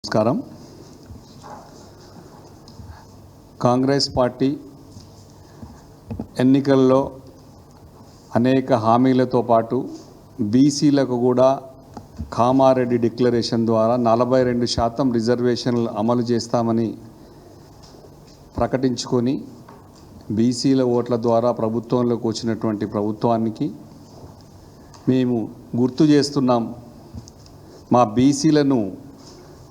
నమస్కారం. కాంగ్రెస్ పార్టీ ఎన్నికల్లో అనేక హామీలతో పాటు బీసీలకు కూడా కామారెడ్డి డిక్లరేషన్ ద్వారా 42% రిజర్వేషన్లు అమలు చేస్తామని ప్రకటించుకొని బీసీల ఓట్ల ద్వారా ప్రభుత్వంలోకి వచ్చినటువంటి ప్రభుత్వానికి మేము గుర్తు చేస్తున్నాం. మా బీసీలను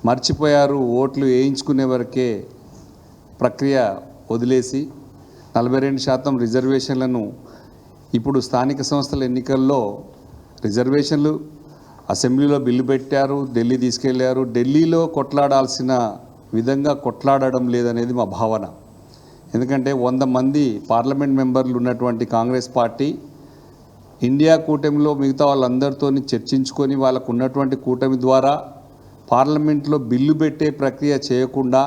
మర్చిపోయారు, ఓట్లు వేయించుకునే వరకే ప్రక్రియ వదిలేసి 42% రిజర్వేషన్లను ఇప్పుడు స్థానిక సంస్థల ఎన్నికల్లో రిజర్వేషన్లు అసెంబ్లీలో బిల్లు పెట్టారు, ఢిల్లీ తీసుకెళ్లారు. ఢిల్లీలో కొట్లాడాల్సిన విధంగా కొట్లాడడం లేదనేది మా భావన. ఎందుకంటే 100 మంది పార్లమెంట్ మెంబర్లు ఉన్నటువంటి కాంగ్రెస్ పార్టీ ఇండియా కూటమిలో మిగతా వాళ్ళందరితో చర్చించుకొని వాళ్ళకు ఉన్నటువంటి కూటమి ద్వారా పార్లమెంట్లో బిల్లు పెట్టే ప్రక్రియ చేయకుండా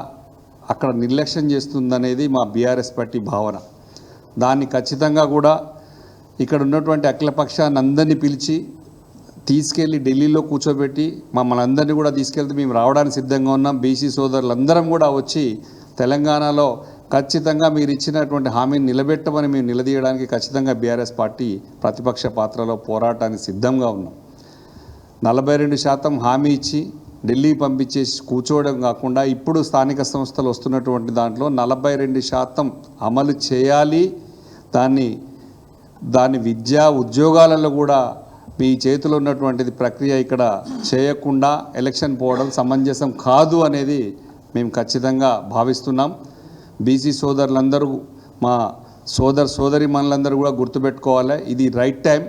అక్కడ నిర్లక్ష్యం చేస్తుందనేది మా బీఆర్ఎస్ పార్టీ భావన. దాన్ని ఖచ్చితంగా కూడా ఇక్కడ ఉన్నటువంటి అఖిలపక్షాన్ని అందరినీ పిలిచి తీసుకెళ్ళి ఢిల్లీలో కూర్చోబెట్టి మమ్మల్ని అందరినీ కూడా తీసుకెళ్తే మేము రావడానికి సిద్ధంగా ఉన్నాం. బీసీ సోదరులందరం కూడా వచ్చి తెలంగాణలో ఖచ్చితంగా మీరు ఇచ్చినటువంటి హామీని నిలబెట్టమని మేము నిలదీయడానికి ఖచ్చితంగా బీఆర్ఎస్ పార్టీ ప్రతిపక్ష పాత్రలో పోరాటానికి సిద్ధంగా ఉన్నాం. 42% హామీ ఇచ్చి ఢిల్లీ పంపించేసి కూర్చోవడం కాకుండా ఇప్పుడు స్థానిక సంస్థలు వస్తున్నటువంటి దాంట్లో 42% అమలు చేయాలి. దాన్ని విద్యా ఉద్యోగాలలో కూడా మీ చేతిలో ఉన్నటువంటిది ప్రక్రియ ఇక్కడ చేయకుండా ఎలక్షన్ పోవడం సమంజసం కాదు అనేది మేము ఖచ్చితంగా భావిస్తున్నాం. బీసీ సోదరులందరూ మా సోదరిమణులందరూ కూడా గుర్తుపెట్టుకోవాలి, ఇది రైట్ టైం.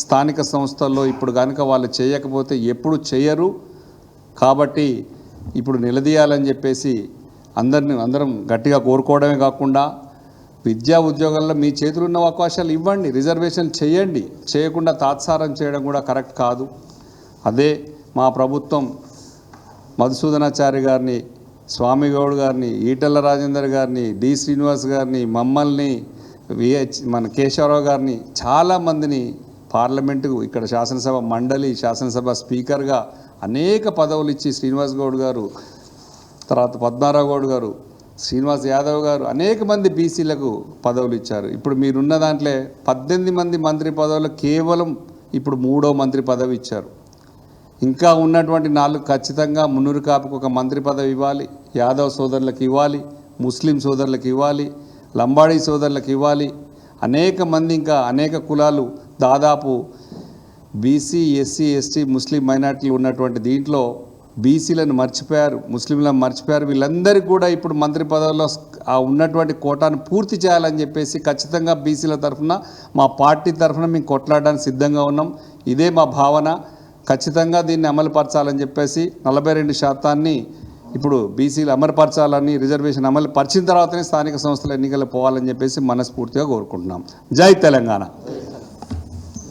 స్థానిక సంస్థల్లో ఇప్పుడు కనుక వాళ్ళు చేయకపోతే ఎప్పుడు చేయరు. కాబట్టి ఇప్పుడు నిలదీయాలని చెప్పేసి అందరం గట్టిగా కోరుకోవడమే కాకుండా విద్యా ఉద్యోగాల్లో మీ చేతులు ఉన్న అవకాశాలు ఇవ్వండి, రిజర్వేషన్ చేయండి. చేయకుండా తాత్సారం చేయడం కూడా కరెక్ట్ కాదు. అదే మా ప్రభుత్వం మధుసూదనాచారి గారిని, స్వామిగౌడ్ గారిని, ఈటెల రాజేందర్ గారిని, డి శ్రీనివాస్ గారిని, మమ్మల్ని, మన కేశవరావు గారిని చాలామందిని పార్లమెంటుకు ఇక్కడ శాసనసభ మండలి, శాసనసభ స్పీకర్గా అనేక పదవులు ఇచ్చి శ్రీనివాస్ గౌడ్ గారు, తర్వాత పద్మారావు గౌడ్ గారు, శ్రీనివాస్ యాదవ్ గారు అనేక మంది బీసీలకు పదవులు ఇచ్చారు. ఇప్పుడు మీరున్న దాంట్లో 18 మంది మంత్రి పదవులు కేవలం ఇప్పుడు 3వ మంత్రి పదవి ఇచ్చారు. ఇంకా ఉన్నటువంటి 4 ఖచ్చితంగా మున్నూరు కాపుకు ఒక మంత్రి పదవి ఇవ్వాలి, యాదవ్ సోదరులకు ఇవ్వాలి, ముస్లిం సోదరులకు ఇవ్వాలి, లంబాడీ సోదరులకు ఇవ్వాలి. అనేక మంది ఇంకా అనేక కులాలు దాదాపు బీసీ, ఎస్సీ, ఎస్టీ, ముస్లిం మైనార్టీలు ఉన్నటువంటి దీంట్లో బీసీలను మర్చిపోయారు, ముస్లింలను మర్చిపోయారు. వీళ్ళందరికీ కూడా ఇప్పుడు మంత్రి పదవుల్లో ఉన్నటువంటి కోటాను పూర్తి చేయాలని చెప్పేసి ఖచ్చితంగా బీసీల తరఫున మా పార్టీ తరఫున మేము కొట్లాడడానికి సిద్ధంగా ఉన్నాం. ఇదే మా భావన. ఖచ్చితంగా దీన్ని అమలుపరచాలని చెప్పేసి 42% ఇప్పుడు బీసీలు అమలుపరచాలని, రిజర్వేషన్ అమలు పరిచిన తర్వాతనే స్థానిక సంస్థల ఎన్నికలు పోవాలని చెప్పేసి మనస్ఫూర్తిగా కోరుకుంటున్నాం. జై తెలంగాణ.